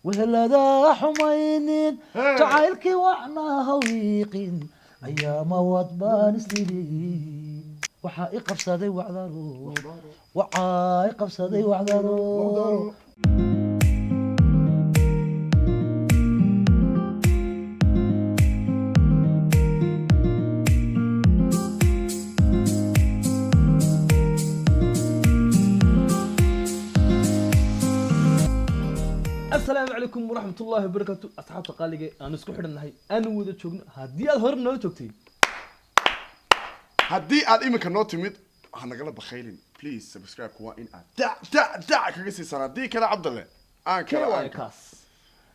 وهلا حمين تعالك وعنا هويقين أيام وطبان سنين وحائق بصدي وعذرو وعائق بصدي وعذرو السلام عليكم ورحمة الله وبركاته أصحاب تقاليق أنا اسكو حدنا هاي أنا وذا شغل هدي أظهر نو شغتي هدي أد إيمك نوتي ميد هنقلب بخيلين بليز سبسكرايب كوا إن دع كجسي سنة دي كلا عبد الله كلا كاس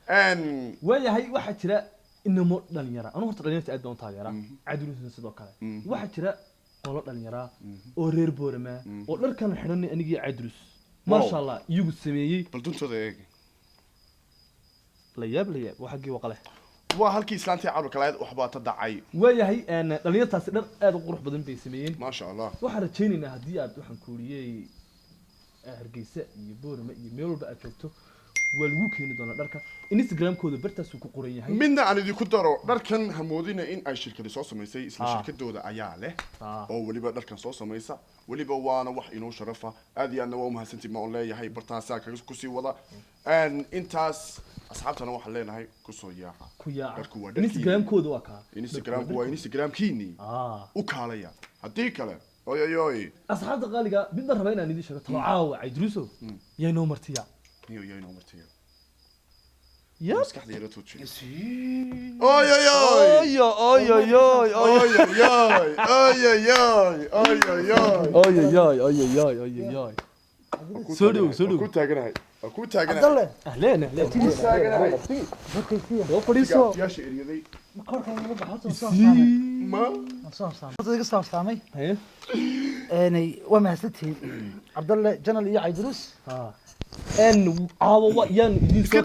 أن ويا هاي واحد ترى إنه مر دنيرة أنا هرت دنيرة أدون تاجرة عدول سنسدو كله واحد ترى قلت دنيرة أورير بورما ولر كان حنوني أنيجي عدروس ما شاء الله يجود سمية بلدون صدق لياب وحقي وقله وهالكي إسلامتي عرو كلايد وحبات الدعاي ويا هاي أنا دنيرة تاسدر أدو قروح بدن بيسميين ما شاء الله waxaan rajaynaynaa haddii aad waxaan kuuriyay hargeysa iyo boorama iyo meel walba aad joogto waa lagu keeni doonaa dharka instagram-kooda bartaasuu ku qoran yahay midna aan idinku daro dharkan hamoodina in ay shirkadi soo samaysay isla shirkadooda ayaa leh oo waliba dharkan soo samaysa waliba waana wax inoo sharafa aad iyo aadna waa umahadsantii ma on leeyahay bartaasaa kaga kusii wada intaas asxaabtana waxaan leenahay kusoo yaaca ku yaaca instagram-kooda waa kaa instagram-ku waa instagram-kiinii u kaalaya haddii kale oyoyoy asxaabta qaaliga midna raba inaan idin sheego talo caawa caydruuso yaa inoo martiya yaa inoo martiya يا مسكحلي يا توتشي اوي اوي اوي اوي اوي اوي اوي اوي اوي سودو كنت تاغناي عبد الله اهلين كنت تاغناي لو فريسو يا شيريدي ما كوركان ugu baxo soo saamay هي اني وما ستي عبد الله جنال iyo Aydrus ان عاوا يان idin soo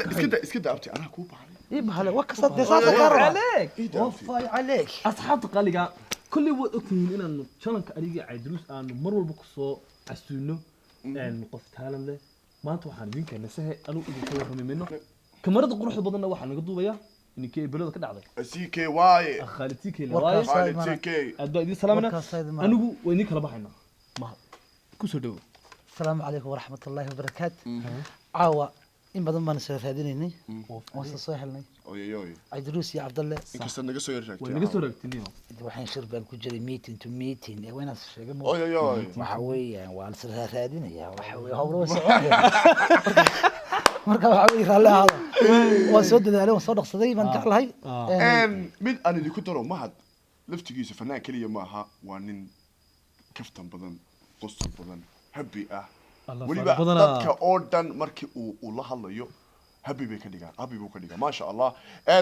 اسكدا ابتي انا كو بحري ايه بحاله وكسد دساسه عليك وفاي عليك اصحاب قاليغا كل واد اوكين inaan channelka ariga Aydrus aan mar walba ku soo casuuno qof taalan leh maanta waxaan idin keenay sahe anu idin soo warrameyno kamarada quruxda badanna waxaan naga duubaya inkee bilada ka dhacday سي واي خالتي كي واي خالتي ادو idin salaamana anigu way idin kala baxayna ma ku soo dhaw السلام عليكم ورحمة الله وبركاته عاوا إن بدن ما نسوي هذيني وصل حلني أوي أوي عيدروس يا عبد الله إنك نقص يرجعك ونقص رجعتني وحين شرب كوجري ميتين تو ميتين وين الشيء أوي أوي وحوي وانسر هذيني يا وحوي هو مركب وحوي خلى هذا وسود عليه وصدق صدي ما نجعل هاي من أنا اللي كنت ما حد لفت جيس فنان كلية معها وانين كفتن بدن قصة بدن happy waliba dadka oo dhan markii uu la hadlayo happy bay ka dhigaan happy buu ka dhigaa ma sha Allah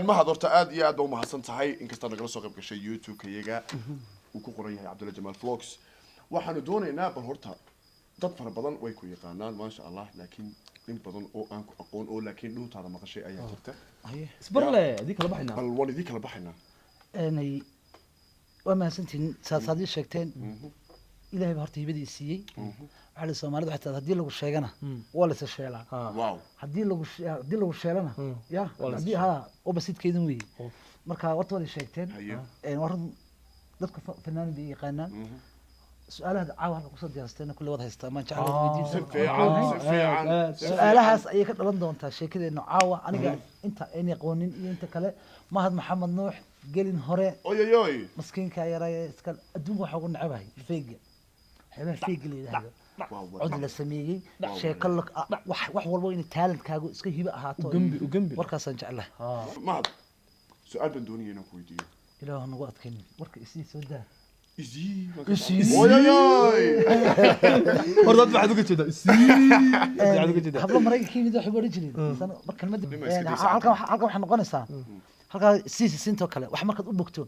ma had horta aad iyo aad u mahadsan tahay inkasta nagala soo qayb gashay YouTube-kayaga uu ku qoran yahay Cabdulla Jamal Vlogs waxaanu doonaynaa bal horta dad fara badan way ku yaqaanaan ma sha Allah laakiin in badan oo aan ku aqoon oo laakiin dhuntaada maqashay ayaa jirta isbarle adii kala baxayna bal waan idin kala baxayna aanay wama santiin saadii sheegteen إلهي بهرتي بدي السيء على الصومالي حتى هدي له الشيء ولا تشيله واو هدي له الشيء يا هدي ها وبسيط كده وي مركا ورطوا لي شيءتين يعني ورد ضدك فنان بيقانا سؤال هذا عاوه قصد جاستنا كل وضع استعمال جعل سؤالها أي كده لندن أنت شيء كده إنه عاوه أنا قاعد أنت إني قوانين أنت كلا ما هذا محمد نوح قال هراء أوي مسكين كايرا اسكال أدوه حقول نعبه الفيق حبه الفيق اللي هذا عود لسميه شيء كلك وح والوين تالنت كاجو اسكي هبه هاتو وجنبي وركاس نجعله ما سؤال بندوني أنا كويدي إله أنا وقت كني ورك إسي سودا إزي أوي مرات بعد وقت كذا إزي قبل مرة كيني ده حبوا رجلي أنا مركل مد halka waxaan noqonaysaa halka siisi sinto kale wax markaad u bogto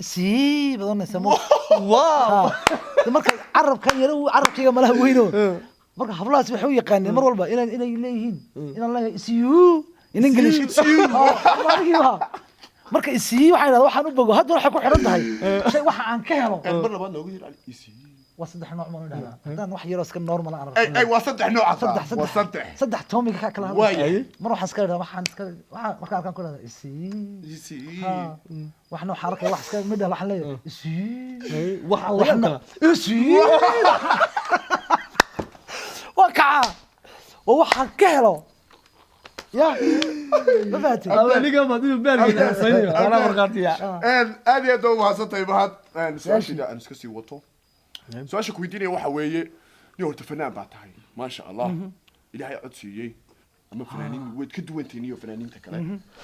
si badanaysa waaw marka carabkan yar uu carabkiga malaha weyno marka hablaas waxay u yaqaaneen mar walba inay leeyihiin inaan leeyahay isiyu in English marka isiyu waxay waxaan u bogo hadda waxa ku xiran tahay shay waxa aan ka helo mar labaad noogu yiraahdo isiyu وصدح نوع من هذا هذا واحد يروس كان نورمال انا اي وصدح نوع صدح وصدح صدح تومي كلا واي مروح اسكر waxaan markaa kan kula يسي waxna xaraka wax iska mid ah waxaan leeyahay waxaan وكعه وwaxa ka helo يا ما فاتي aniga ma dib baalkiisa sayniyo ana warqaatiya aad iyo doow haasatay bahad su'aashida aan iska sii wato su'aasha ku weydiinaya waxa weeye ni horta fanaan baa tahay ma sha Allah ilaahay cod siiyay ama fanaaniin way ka duwantahay iyo fanaaniinta kale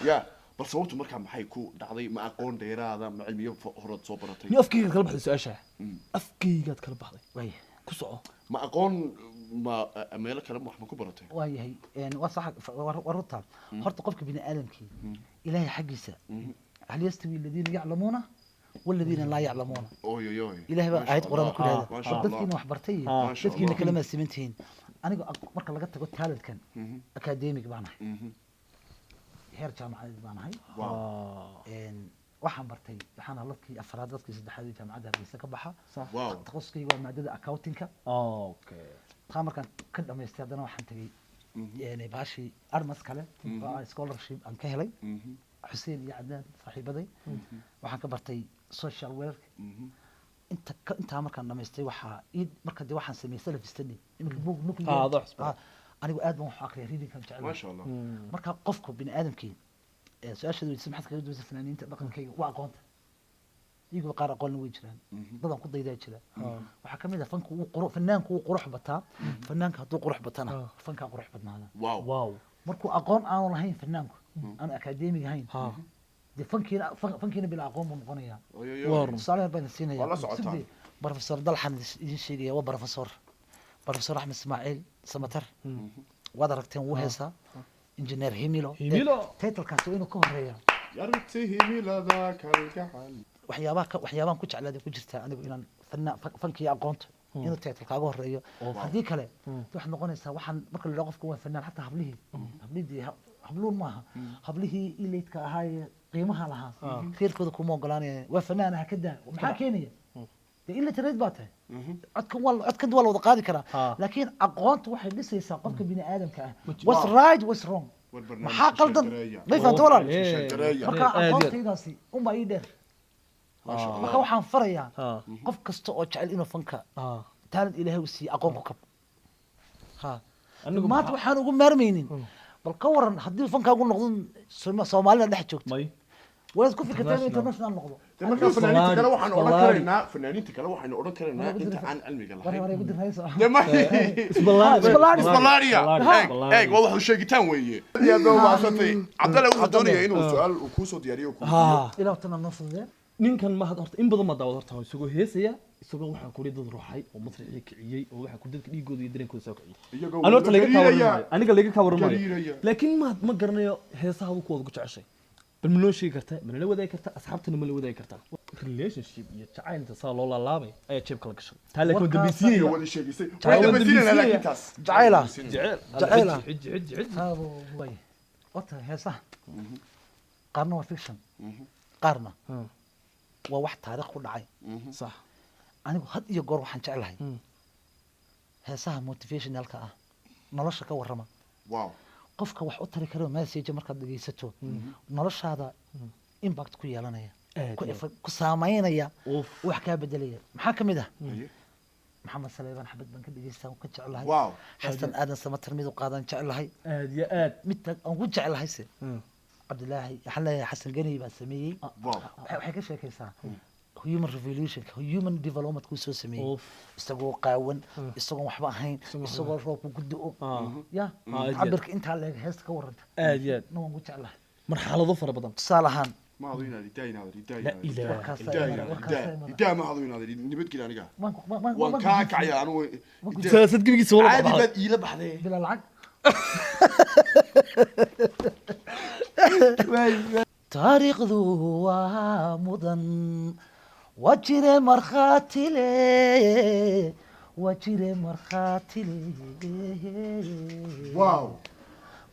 ya bal sababtu markaa maxay ku dhacday ma aqoon dheeraada ma cilmiyo horad soo baratay ni afkayga kala baxday su'aasha afkayga kala baxday way ku soco ma aqoon ma meel kale wax ma ku baratay waayahay wasax warta horta qofka bini aadamkii ilaahay xaqiisa hal yastawi alladina ya'lamuna والذين لا يعلمون اوي اوي ilaahay baa ayad quraan ku leeyahay ما شاء الله. dadkiina wax bartay dadkiina kala ma simantiin aniga marka laga tago talentkan academic baan ahay heer jaamacadeed baan ahay waxaan bartay waxaan halkii afraad dadkii saddexaad jaamacadda Hargeysa ka baxa واو taqaasuskayga waa maadada accountingka okay taa markaan ka dhameystay haddana waxaan tagay baashi armas kale oo scholarship aan ka helay حسين يا عدنان صاحبتي waxaan ka bartay social work inta markaan dhameystay waxa marka dii waxaan sameeyay self study imika book nuclear anigu aad baan wax aqriyay reading kan jecel ما شاء الله marka qofku bini aadamkii su'aashadu way samxad kaga duwaysa fanaaniinta dhaqankayga waa aqoonta iyagu qaar aqoon way jiraan dadan ku daydaa jira waxa kamid ah fanku uu qurux fanaanku uu qurux bataa fanaanka haduu qurux batana fanka qurux badnaada واو wow markuu aqoon aan lahayn fanaanku aan academic ahayn de fankiina bila aqoon buu noqonayaa صالح بن سينا والله سعودان بروفيسور دلحن idin sheegaya waa بروفيسور احمد اسماعيل سمتر wada aragteen wuu heesaa engineer himilo title-kaas inuu ka horeeyo yartihi milada kalgacal waxyaabahan ku jeclaaday ku jirtaa anigu inaan fankii aqoonto inuu title-kaaga horeeyo haddii kale waxaad noqonaysaa waxaan marka la qofka waa fanaan xataa hablihii habluun maaha hablihii ilaydka ahaa qiimaha lahaa khayrkooda kuma ogolaanaya waa fanaan ha ka daa maxaa keenaya ila tareed baa tahay codkan waa la wada qaadi karaa laakiin aqoontu waxay dhisaysaa qofka bini aadamka ah what's right what's wrong maxaa qaldan may fahanto walaal marka aqoontaydaasi unbaa ii dheer marka waxaan farayaa qof kasta oo jecel inuu fanka talent ilaahay u siiyo aqoon ku kab maanta waxaan ugu maarmaynin bal ka waran haddii fankaagu noqdo soomaalida dhex joogto walaad ku fikirtaan international noqdo marka fanaaniinta kale waxaan oran karaynaa fanaaniinta kale waxaan oran karaynaa inta aan cilmiga lahayn isbalaariya eeg waa wax sheegitaan weeye yaa doo baasatay Cabdalla wuxuu doonayaa inuu su'aal uu ku soo diyaariyo ku ilaa tan noo fududee ninkan ma had horta in badan ma daawad horta isagoo heesaya isagoo waxaan ku dad ruuxay oo masriixii kiciyay oo waxaan ku dadka dhigooda iyo dareenkooda soo kiciyay ana horta laga ka waramayo laakiin ma garanayo heesaha uu ku wada ku jeceshay bal ma noo sheegi kartaa ma la wadaagi kartaa asxaabtana ma la wadaagi kartaa relationship iyo jacaylta saa loo laalaabay ayaa jeebka la gashay taa laakiin dambiisiinaya wada sheegisay dambiisiinaya laakiin taas jacayla xij habo way wata heesaha qaarna waa fiction qaarna waa wax taariikh ku dhacay صح anigu had iyo goor waxaan jeclahay heesaha motivationalka ah nolosha ka warrama wow qofka wax u tari karo message markaad dhageysato noloshaada impact ku yeelanaya ku saameynaya wax ka bedelaya maxaa kamid ah maxamed saleyban xabad baan ka dhageystaa ka jeclahay wow xasan aadan samatar mid u qaadan jeclahay aad ya aad mid aan ku jeclahay se Abdullahi xalay xasan gani baa sameeyay waxay ka sheekaysaa human revolution human development ku soo sameeyay isagoo qaawan isagoo waxba ahayn isagoo roob ku gudo ya cabirka inta leeg heesta ka waranta aad ya noo ku jeclahay marxalado fara badan salahan ما أظن هذه داين هذا لا إله دا ما أظن هذا نبت كذا نجا وكاك عيا أنا سلسلة قبيس والله عادي بد يلا بحذي بلا العق تاريخ ذو مدن وجري مرخاتي لي وجري مرخاتي لي واو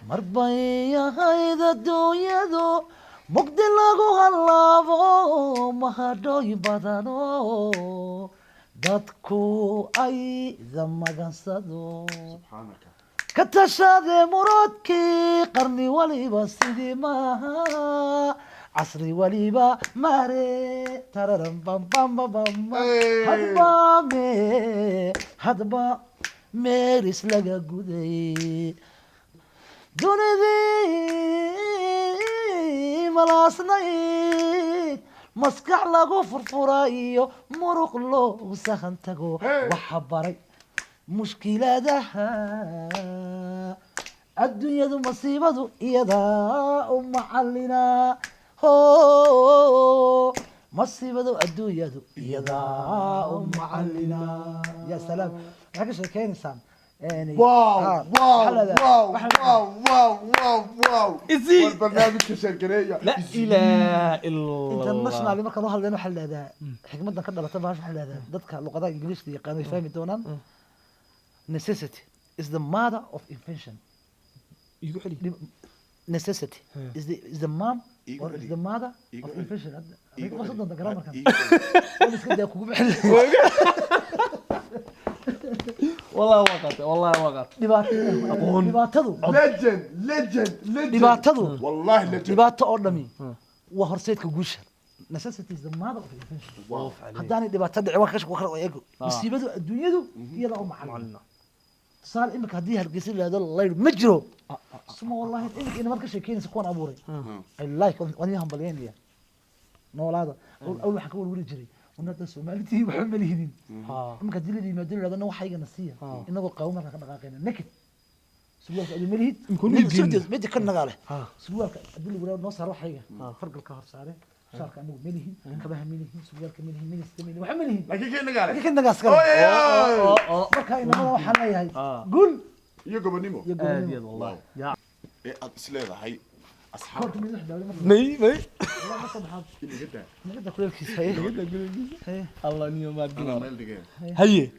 مربي هيدا الدنيا ذو مقدل لغو هاللابو مهدوي بدنو dadku ay damagansado subxaanaka ka tashade muradkii qarni waliba sidii maaha casri waliba mare tararam bam bam bam bam hadba meeris laga guday dunidii malaasnayd maskax lagu furfurayo muruq loo sahan tago waxa baray mushkiladaha adduunyadu masiibadu iyadaa u macallina ho masiibadu adduunyadu iyadaa u macallina ya salaam waxaa ka sheekeynaysaa barnaamijka sheergareeya لا إله إلا international الله markaan u hadlayno waxaa lahahdaa xikmadan ka dhalata baash waxaa lahahdaa dadka luqadaha ingiliishka yaqaan way fahmi doonaan necessity is the mother of invention يقول حلي necessity is the mom or is the mother of invention ma soo doonta garamarkan iska daa kugu bixin والله وقت والله وقت dhibaatadu legend dhibaatadu wallahi legend dhibaato oo dhami waa horseedka guusha necessity is the mother of invention haddaanay dhibaato dhicin waa kasha ku kala eego musiibadu adduunyadu iyada u macallina tusaale imika haddii hargeysa lahado layr ma jiro suma wallahi imika ina marka sheekeynaysa kuwan abuuray I like wani hambalyeynaya noolaada awal waxaan ka warwari jiray ونادى سومالتي وحمل هنين إمك هدي لي ما دل لأنه حاجة نسية إنه قوي مرة كنا قاقينا نكت سوالك أدي ملهيد ميدي كنا قاله سوالك أدي لي ولا نص روح حاجة فرق الكهر سعره صار كأنه ملهيد كبه ملهيد سوالك ملهيد ملهيد استمين وحملهيد لكن كنا قاله لكن كنا قاسكر بكا إنه ما حنا هاي قول يقبل نيمو والله يا سليدة هاي أصحاب كنت من وحدة ولا مي والله ما صبحت اللي جدا نقدر كل الكيس هاي الله نيو ما أنا تقول مال دقيقة هي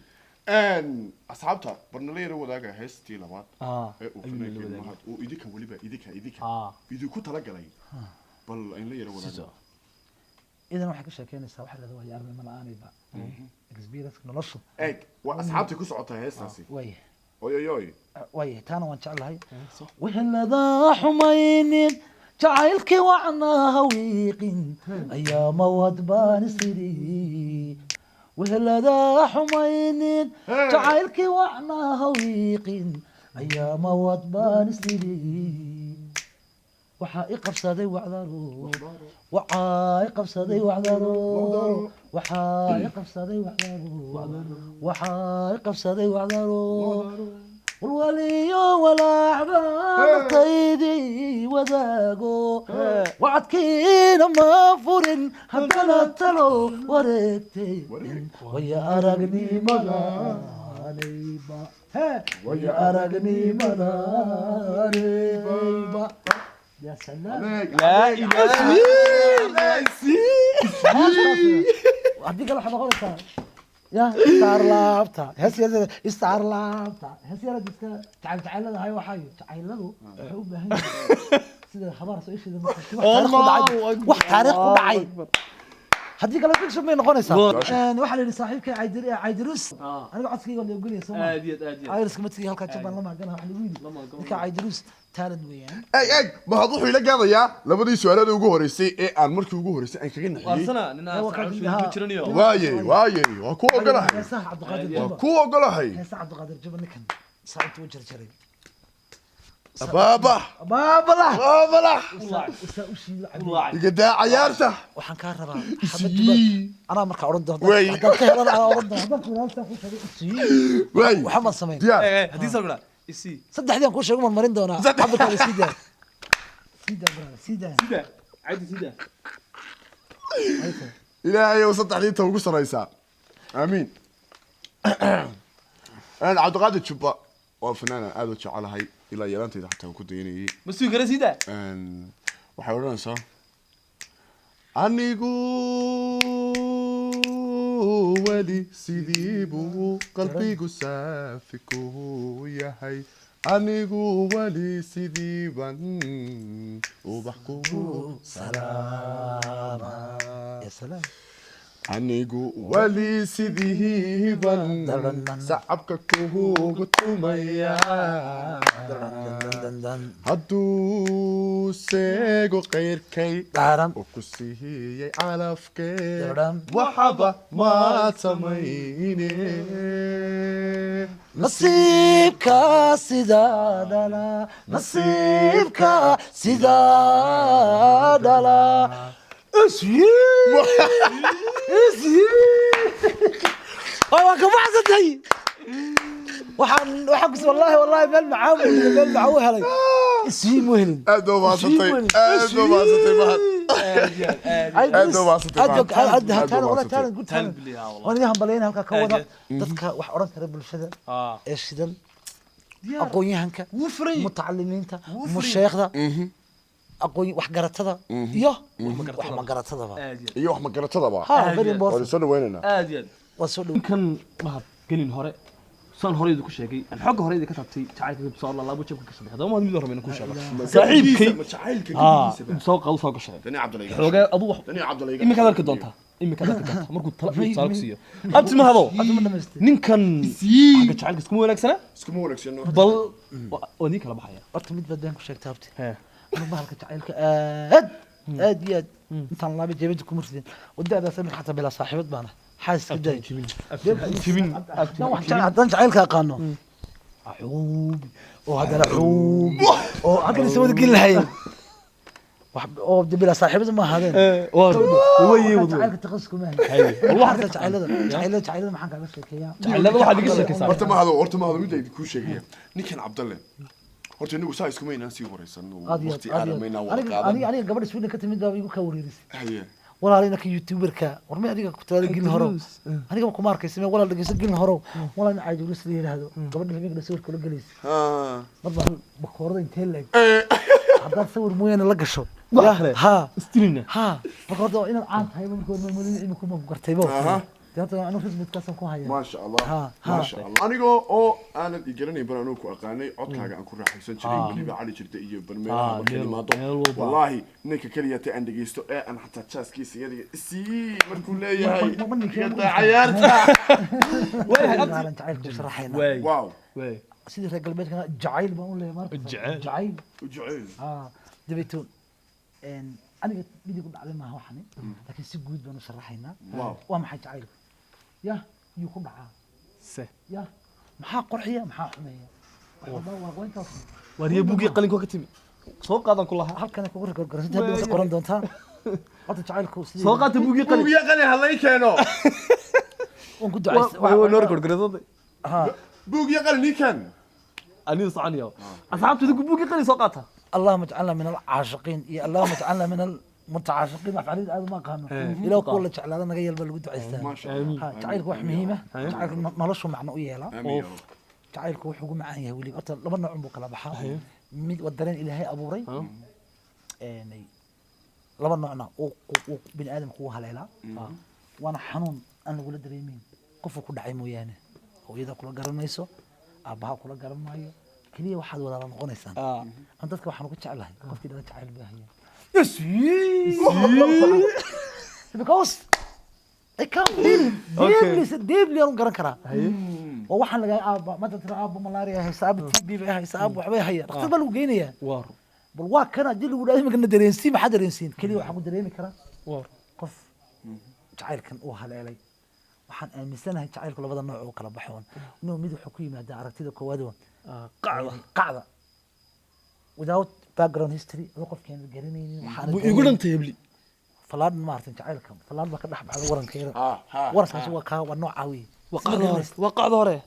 أن أصحابتها برنلير وذاك هستي لمات أيوة وفنك مهد وإيديك وليبا إيديك إيديكو تلاقى لي بل إن لي وذاك إذا ما حكيش كينيسا واحد هذا وهي أرمي من آني بقى إكسبيرينس نلصو إيه وأصحابتي كسعتها هستاسي ويه أوي ويه تانا وان شاء الله هاي وهلا حمين جعلك وعنا هويقين أيام ودبان سري وهلا حمين جعلك وعنا هويقين أيام ودبان سري وحائق بصدي وعذرو وحائق بصدي وعذرو وحائق بصدي وعذرو وحائق بصدي وعذرو والولي ولا عباد طيدي وذاقو وعدكينا ما فرن حتى تلو وريتي ويا أرقني مغانيبا ويا أرقني مغانيبا يا سلام لا إله إلا هديك لو حدا قولك يا استعار لابتا هسي استعار لابتا هسي انا ديك تعال هاي وحاجه تعال له وحو باهي سيده خبر سو ايش wax taariikh u dhacay hadii kala fiksho may noqonaysaa waxa la yiri saaxiibkay Caydirus aniga codkayga wala ogoliyay Soomaa aadiyad Ayriska madkii halka Japan lama gana wax lagu yiri dadka Caydirus talent weeyaan أي ما هذا حيل جاذا يا لبدي سؤال هذا وجوه رئيسي إيه عن مركي وجوه رئيسي أنك جينا وارسنا ننا سعود واي وكو أقولها يا صاح عبد القادر جبل وكو أقولها يا صاح عبد القادر جبل نكن صعدت وجر جري بابا لا يقدع عيارته waxaan ka rabaa xabad jubal ana marka oran doonto Wey. hadaan ka helan ana oran doonto hadaan ku halka ku shaqeeyo واي waxaan sameyn ديار هدي سرقنا إسي saddexdii aan ku sheego marin doonaa xabadka sida سيدا عادي سيدا إلهي وصدق عليه توقف رئيسا آمين أنا عبد القادر شبا وفنانا هذا شعال هاي إلى يلانتي تحت وكنت يني مسوي كذا سيدا وحاولنا صح anigu weli sidii buu qalbigu saafi ku yahay anigu weli sidii ban ubax kugu salaama ya salaam anigu wali sidiiban sacabka kuugu tumaya hadduu seego qayrkay oo ku siiyey calafkee waxaba maad samayne nasiibka sidaa dhala nasiibka sidaa dhala waan ka baxsantay waxaan kus wallahi meel macaan helay isii mu helin aad oo baasatay mahad waan iga hambaleyna halkaa ka wada dadka wax odhan kara bulshada ee shidan aqoon-yahanka mutacalimiinta musheekhda aqoon wax garatada iyo wax magaratadaba waa soo dhaweynayna waa soo dhow kan mahad gelin hore saan horeydu ku sheegay aan xogga horeydu ka tabtay jacaylka soo laabo jabka ka sameeyay hadaba mid hore ku sheegay saaxiibkay soo qaado soo gashay dani cabdalay xogaa adu wax dani cabdalay imika dalka doonta markuu tala siiyo abti mahado ninkan xagga jacaylka isku wanaagsana bal wadi kala baxaya horta mid badan ku sheegtay abti أنا بحالك تعالك أد أنت الله بيجيبك كمرتين وده هذا سمح حتى بلا صاحبة بانا حاسس كده جميل عدنا تعالك قانون عوب وهذا العوب وعقل يسوي كل هاي أو بدي بلا صاحبة ما هذا هو يوضو تعالك تقصكم هاي واحد تعالى ما حنك بس كيا تعالى واحد يقصك ورت ما هذا مين يكون شيء نيكن عبد الله horta inagu saa isku maynaan sii waraysan waqti aadamayna aniga gabadha Sweden ka timid baa igu ka wareerisay walaalina ka youtuberka warma adiga ku taada gilin horo aniga kuma arkaysan walaal dhageysan gilin horo walaal caajir isla yiraahdo gabadha laga sawir kala galaysa marba bakoorada intee leeg hadda sawir mooyaan la gasho ha istilina ha bakoorada inaan caan tahay markoo maamulin in kuma gartaybo dadka anu xisbid ka san ku haya ma sha Allah anigo oo aanad igaranay baan ku aqaanay codkaaga aan ku raaxaysan jiray waliba cali jirta iyo barmeelaha kalimaado wallahi ninka kaliya ta aan dhageysto ee aan hatta jaaskiisa yadi isii markuu leeyahay ciyaarta way jacayl ku sharaxayna waaw sidii reer galbeedka jacayl baan u leeyahay marka jacayl dabeytoon aniga bidi ku dhacday ma waxani laakiin si guud baan u sharaxaynaa waa maxay jacayl يا يكون معاه يا maxaa qorxiya maxaa xumeeya waa qoynta wariye buugi qalinko ka timi soo qaadan ku lahaa halkan ku gargarasada hadda qoran doontaa wada jacaylku sidii soo qaata buugi qalin halay keeno on ku ducaysan waa noor gargarasada ha buugi qalin kan ani saaniyo asxaabtu buugi qalin soo qaata اللهم اجعلنا من العاشقين يا اللهم اجعلنا من المتعاشقين وفعلين هذا ما قانون إلى كل جعل هذا نجيل بالجود عيسى جعلك واحد مهمة جعلك نلصق معنا ويالا جعلك وحكم معايا ولي أصلا لما عمرك لا بحر مد ودرين إلى هاي أبو ري يعني لما نوعنا وبني آدم قوة هلالا وأنا حنون أنا أقول دريمين قفوا كل عيم ويانا هو إذا كل قرن ميسو أبها كل قرن مايو كليه واحد ولا نقول إنسان أنت تذكر حنو كنت على قف كده تعال بها yes because I can't deeply أنا قرن كرا وواحد لقى أب ما ترى أب ملاريا حساب تبي بها حساب وحبي هي اختبار وجينيا وار بالواقع كان أجل ولا ما كنا درينسين ما حدا درينسين كليه واحد دريني كرا وار قف تعال كان هلا علي waxaan aaminsanahay jacaylku labada nooc oo kala baxoon inuu mid xukuuma hada aragtida koowaad qacda without background history qofkeen garanaynin waxaan igu dhantay hebli falaad ma artin jacaylka falaad ba ka dhax baxay warankeeda warankaas waa ka waa nooc caawi waa qacda hore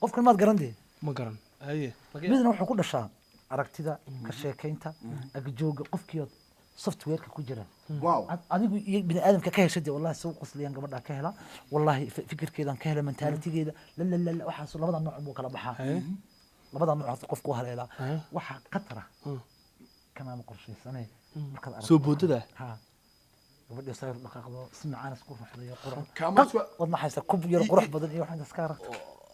qofkan maad garantay ma garan haye midna wuxuu ku dhashaa aragtida ka sheekaynta agjooga qofkiyo software ku jira واو adigu iyo bini aadamka ka heshay wallahi soo qosliyan gabadha ka hela wallahi fikirkeedan ka hela mentality-geeda la waxa labada nooc buu kala baxaa labada nooc qofku haleela waxa qatara kama ma qorshaysanay marka soo boodada ha gabadha sayr dhaqaaqdo simcaan isku ruxday qurux كامل wadna haysa kub yar qurux badan iyo waxaan iska aragto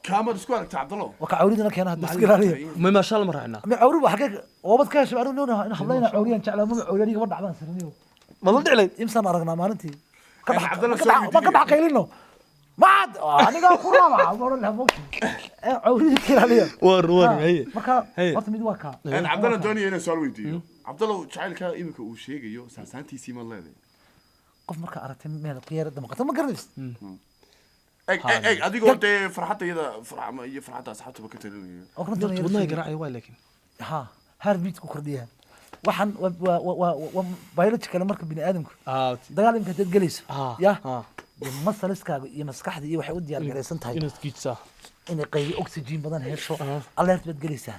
كامل اسكو aragta cabdallo waka awridana keenaa diskiraaliyo ما شاء الله مرحنا ma awrid waxa ka wabad ka heshay aragno in hadlayna awriyan jeclaa ma awriyan gabadha dhacdan sirniyo ما ضد علي imsan aragnaa maalintii ما كده حقيلينه ما عاد aniga ku raba oran la moog awridi kale war hay marka horta mid waa ka Cabdalla doonaya inaan su'aal weydiiyo Cabdalla jacaylka imika uu sheegayo saasaantiisii ma leedahay qof marka aragtay meel qiyaarada maqata ma garanaysid eg adigoo dee farxadayada iyo farxadda asxaabtaba ka talinayo wadnaha garaacay waa laakiin ha heartbeat ku kordhiya waxaan waa biological marka bini aadamku dagaal imka dad galayso ya masaliskaaga iyo maskaxda iyo waxay u diyaar gareysan tahay inaad giidsaa inay qaybi oxygen badan hesho alert baad galaysaa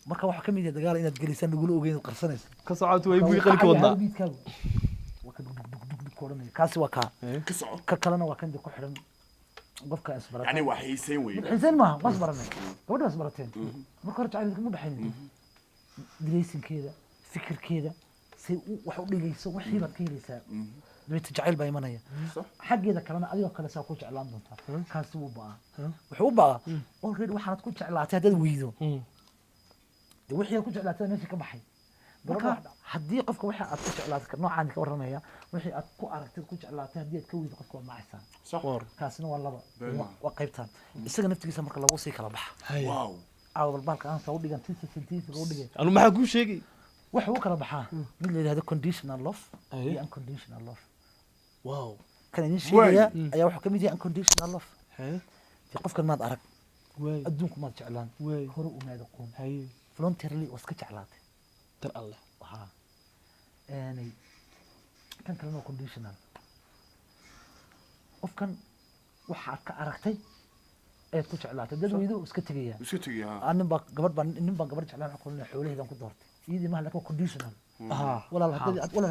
marka waxa kamid ah dagaal inaad galaysaan lagula ogeyn qarsanaysa ka socoto way buuqi qalki wadnaa kaasi waa ka ka soco ka kalena waa kan ku xiran qofka isbarata yani waa xiisayn weyn xiisayn ma was baranay gabadha is barateen marka hore jacayl ma dhaxayn dressingkeeda fikirkeeda si wax u dhigayso wixii baad ka helaysaa dibadda jacayl baa imanaya xaggeeda kalena adigoo kale saa ku jeclaan doontaa kaasi wuu baa wuxuu u baa already waxaad ku jeclaatay haddaad weydo wixii ku jeclaatay meesha ka baxay marka haddii qofka waxa aad ku jeclaatay noocaan ka waramaya wixii aad ku aragtay ku jeclaatay haddii aad ka weydo qofka waa macaysan صح kaasina waa laba waa qaybtan isaga naftigiisa marka lagu sii kala baxa واو awal balka aan soo dhigan scientific u dhigay anu maxaa ku sheegay waxa uu kala baxaa mid la yiraahdo conditional love iyo unconditional love wow kan in sheegaya ayaa waxa kamid yahay unconditional love hay fi qofkan maad arag way adduunku maad jeclaan way hore u maad aqoon hay voluntarily waska jeclaatay dar allah waxa aanay kan kalena conditional qofkan waxa ka aragtay ee ku jeclaatay dad weydo iska tagaya iska tagaya aanin ba gabadh baan nin baan gabadh jeclaan aqoon xoolaheedan ku doortay iyadii ma halka conditional walaal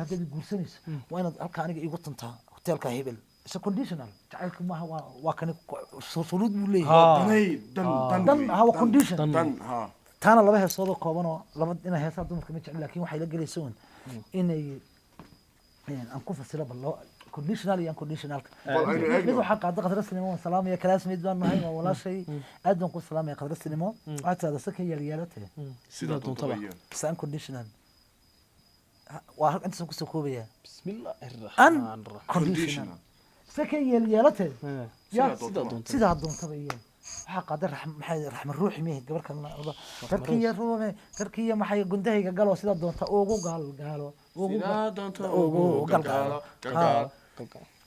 hadii guursanayso waa inaad halka aniga igu tantaa hotelka hebel is conditional jacaylku ma waa kan shuruud buu leeyahay dan hawa condition dan ha taana laba heesoodo kooban oo laba ina heesaa dumarka ma jecel laakiin waxay la galaysoon inay aan ku fasilo bal conditional iyo unconditional mid waxa qaada qadar sinimo salaam iyo kalaas mid baan nahay wala shay aad ku salaam iyo qadar sinimo waxa taada sakan yeelatay sida doonta san conditional waa inta ku soo koobaya bismillahir rahmanir rahim conditional sakan yeelatay ya sida doonta bayeen waxa qadar maxay raxmad ruuxi meey gabar kan karkiya ruume karkiya maxay gundahayga galo sida doonta ugu gaalo ugu gaalo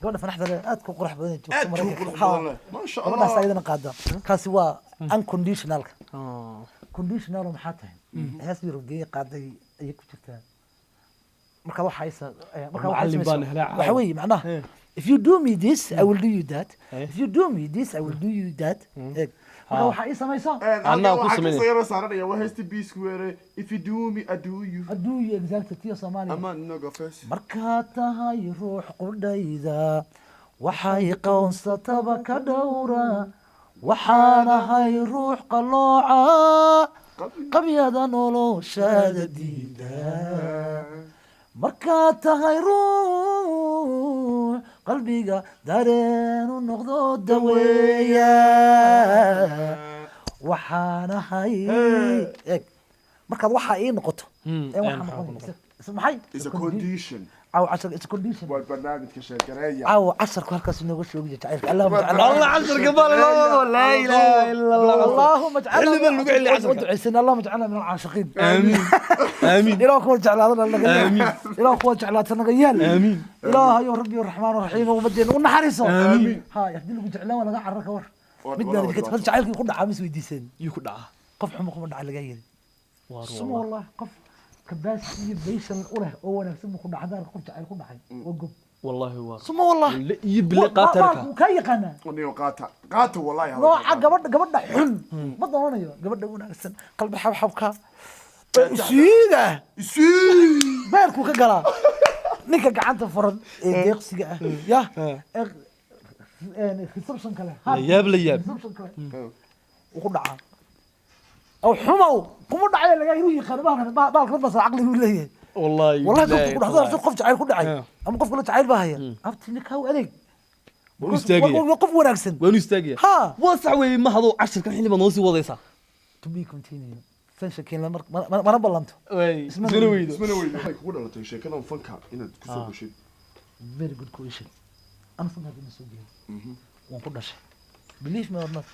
gabadha fanaxda aad ku qurux badan joogto markaa ma sha Allah ma saayidana qaada kaasi waa unconditional conditional maxaa tahay hees yar geey qaaday ay ku jirtaa marka waxa waxa weey macnaha if you do me this I will do you that if you do me this I will do you that marka waxa ay samaysaa anna ku sameeyay sayro saaranaya waa heesti b square if you do me I do you exactly tii Soomaaliya ama naga face marka tahay ruux qudayda waxay qoonsataba ka dhowra waxaana hay ruux qalooca qabyada noloshaada diida marka tahay ruux qalbiga dareenu noqdo daweeya waxaana hay markaad waxa ay noqoto waxa noqonaysa maxay is a condition أو عشر it's a condition والبرنامج كشجرية أو عشر كهرك سنوغ شو بيجي تعرف اللهم الله عشر قبل لا إله إلا الله اللهم اجعلنا اللي بنقول اللي عشر ودعسنا اللهم اجعلنا من العاشقين آمين آمين إله كون جعلنا الله آمين إله كون جعلنا غيال آمين إله يا ربي الرحمن الرحيم ومدين ونحرسه آمين ها يهدي لك جعلنا ولا قعرك ور بدنا ذيك تفضل جعلك يكون عامس ويديسن يكون قف حمق من على جايين سمو والله قف كباس يبيشن أوله أو أنا سمو كنا حذار كنت عيل كنا حي وقب والله هو سمو والله يبلي قاتلك كي قنا ونيو قاتا والله هذا نوع قبض حن ما ضرنا يو قبض ونا السن قلب حبكا سيده باركو كقلا نيكا قعنت فرن ديقسيغا يا يعني خصبشن كله لياب لياب وقدعه أو حمو كم دعي لقى يروي خربان بالك بس عقلي يقول لي والله كنت حضر في قف جعل كل دعي أما قف كل جعل بهاي أبتنك هو عليك وقف وناكسن ونستاجي ها وصعوي ما هذا 10 كان حين بنوصي وضيصة تبي كونتينيو فنشكين لما ما بلنته وي اسمه ويد هاي كودا لا تنشي كلام فنكا إن تكسب شيء very good question أنا فنان في السعودية وأنقول شيء believe me or not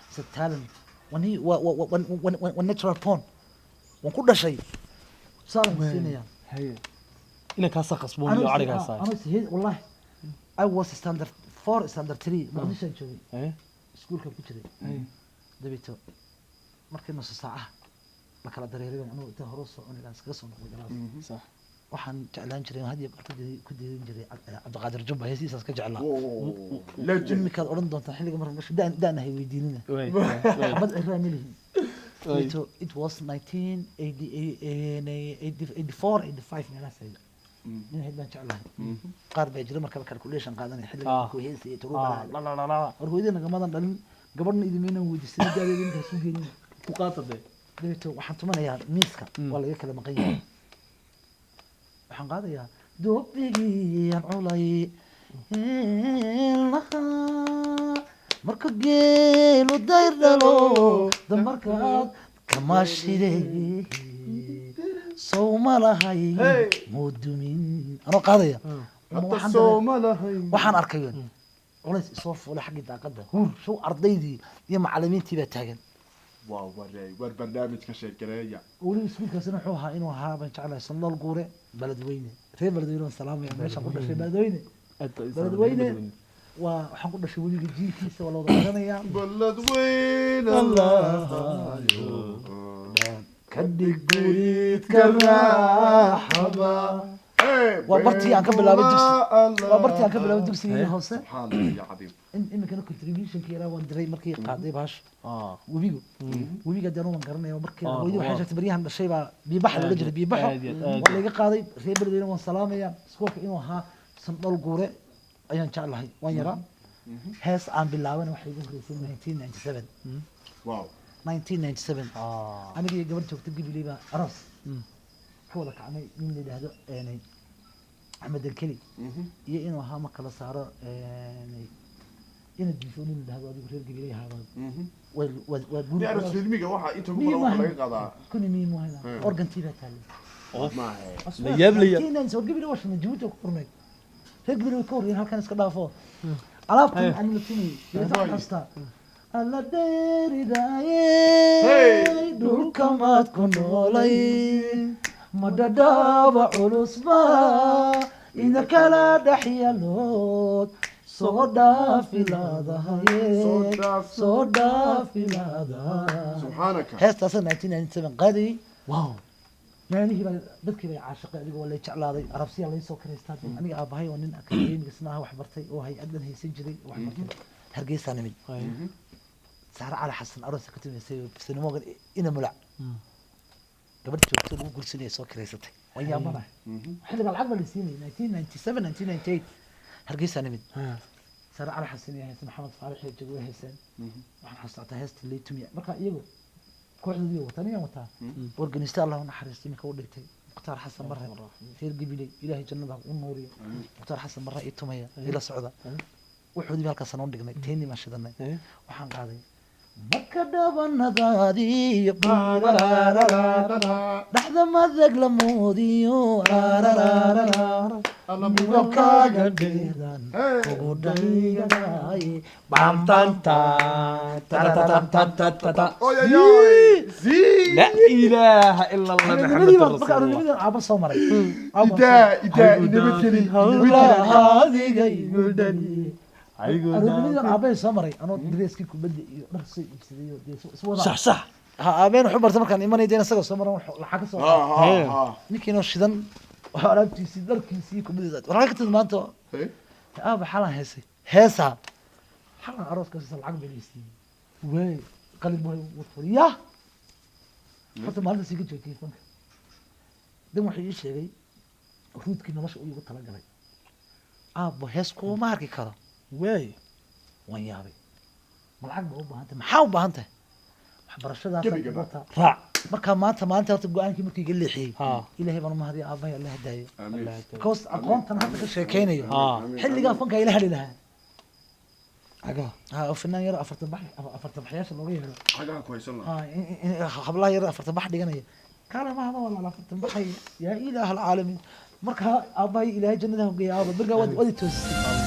it's a talent when he when natural born وأنقول شيء صار مسينيا هي إنك هسا قصبون لي وعليك هسا أنا سهيد والله I was standard 4 standard 3 ما أدري شو جوي إيه سكول كم كتير دبيتو مركز نص ساعة ما كلا دريرين أنا وقتها هروس أنا كان سكسون صح waxaan jeclaan jiray hadii ku diidan jiray Cabdiqaadir Jubba heesiisa iska jeclaa imikaad oran doontaa xilliga marka meesha daan ahay weydiinina xabad ay raamilihin it was 1984 85 meelahaas ay nin haydaan jeclahay qaar baa jira marka calculation qaadanay xilliga ku heesay turuba warku idin nagamadan dhalin gabadhna idinayna weydiisay daadeedin ka soo geeyay ku qaatade deeto waxaan tumanayaa miiska waa laga kala maqan yahay waxaan qaadayaa doobigiyaan culay marka geelu dayr dhalo damarkaad kamaashide sowma lahay mudumin anoo qaadaya waxaan arkaya culays isoo fuulay xaggii daaqadda huur show ardaydii iyo macallimiintii baa taagan برنامج كشيء كريا ولي اسمه كاسنا حوها إنه هذا جعله صلى الجورة بلد وينه في بلد وينه السلام يا باشا قلنا في بلد وينه بلد وينه وحنقول شو ولي جي كيس ولا ضرنا يا بلد وين الله كدي قريت كراحبا وبرتي عن قبل لا بدكس وبرتي عن قبل لا بدكس هنا هوسه سبحان الله يا عظيم إما كانوا contribution كيرا وندري مركي قاعد باش وبيجو دانو من قرنيه ومركي ويدي وحاجه تبريها من الشيء بيبح ولا جري بيبح ولا يجي قاضي في بلدين والسلام يا سكوك انه ها صندوق غوره ايان جعل لهي وين يرى هاس عم باللاوان waxay ugu horeysay 1997 واو 1997 انا جي قبل joogta gibiliba aras xoola kacmay min leeyahay aanay Ahmed Al-Kali iyo inuu ahaa ma kala saaro إن الديفونين ده هذا يقول لي هذا وبقول أنا فيلمي واحد أنت ممكن أروح على قضاء كوني مين وهذا أورجنتينا تالي ما هي لياب لياب كنا نسوي قبل واش من جوته كورنيك هيك قبل الكور هنا كان اسكت دافو عرفت عن المتني يتحستا الله ديري داي دول كما تكون ولاي مددا بعلوس با إذا كلا دحيا لوت صودا في لادها صودا في لادها سبحانك هسه سنة 1997 قادي واو يعني هي dadkii bay caashiqay adiga wala jeclaaday arabsiya la soo kareystaa aniga aabahay oo nin akademiga isnaa wax bartay oo hay-adan haysan jiray wax bartay hargeysa nimid saar cali xasan aroos ka timaysay sinimoogan ina mulac gabadh joogto ugu gursanay soo kareysatay wayaamana xilliga lacag baa la siinay 1997 1998 hargeysa nimid saar cali xasan iyo haysan maxamed faarax iyo jago haysan waxaan xasuustaa heesta leetumiya marka iyagu kooxdii wataniga wataa organista Allah naxariisto imika u dhigtay muqtaar xasan barre reer gibilay ilaahay jannada u nuuriyo muqtaar xasan barre iyo tumaya ila socda wuxuu dib halkaas aan dhignay teeni ma shidanay waxaan qaaday marka dhabanadaadii dhaxda madag la moodiyo alla kaaga dheedan ugu dhayay bam tan ta لا إله إلا الله محمد رسول الله عبا صومري إذا نبتلي هذه جيدني أنا عبا صومري أنا دريسكي كبدي رخصي صح صح ها أبين حبر تمر كان إيماني دينا سجى صومري لحق صومري نكين وشدن وعرفتي سيدر كيسي كبدي ذات ورأيك ما أنت أبا حلا هسا حلا عروس كسر العقب ليسي وين قلب وطفرية حتى ما هذا سيجي كيف فنك ده محيي الشيء رود كنا مش أقول قلت لك عليه أبو هسكو ما أركي كذا وين يا أبي ملعب هو بهانت محاو بهانت برشة ده راع مركا ما أنت تبغى أنك ممكن يقول لي حي إلهي بنو هذه أباي الله هداية كوس أقوم تنهض الشيء كيني حل قال فنك إله لها ها فنان يرى أفرت بحياش اللوريه حاجة كويسة الله خبلا يرى أفرت بح دقنية قال ما هذا والله أفرت بحي يا إله العالمين مركها أباي إله جنة وقيا أبا برجع ودي توسي